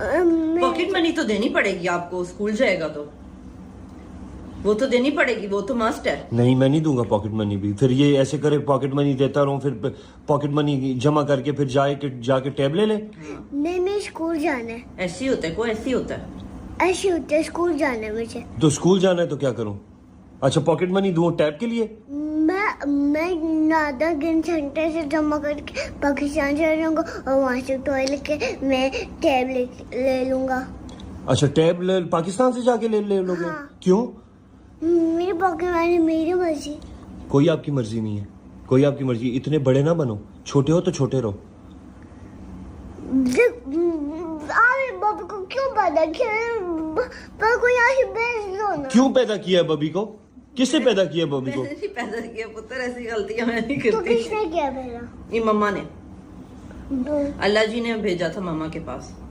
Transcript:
Pocket money तो देनी पड़ेगी आपको, स्कूल जाएगा तो वो तो देनी पड़ेगी, वो तो मस्ट है। नहीं, मैं नहीं दूंगा पॉकेट मनी भी। फिर ये ऐसे करे, पॉकेट मनी देता रहूं, फिर पॉकेट मनी जमा करके फिर जाके टैब ले ले। नहीं स्कूल जाना है। ऐसे ही होता है, कोई ऐसे ही होता है। ऐसे होता है, स्कूल जाना है मुझे। तो स्कूल जाना है तो क्या करूं? अच्छा, पॉकेट मनी दूं टैब के लिए? मैं नादा गेम सेंटर से जमा करके पाकिस्तान चले जाऊंगा और वहाँ से टॉय लेके मैं टैब ले लूंगा। अच्छा, टैब पाकिस्तान से जाके ले लोगे? हाँ। क्यों? मेरी पॉकेट मनी मेरी मर्जी। कोई आपकी मर्जी नहीं है, कोई आपकी मर्जी। इतने बड़े ना बनो, छोटे हो तो छोटे रहो। बाबू को क्यों पैदा किया? पर कोई यहाँ से भेज दो ना। क्यों पैदा किया है बबी को? किसने पैदा किया बबी को? मैंने नहीं पैदा किया पुत्र, ऐसी गलतियां मैं नहीं तो करती। किसने किया पहला? ये मम्मा ने, अल्लाह जी ने भेजा था मम्मा के पास।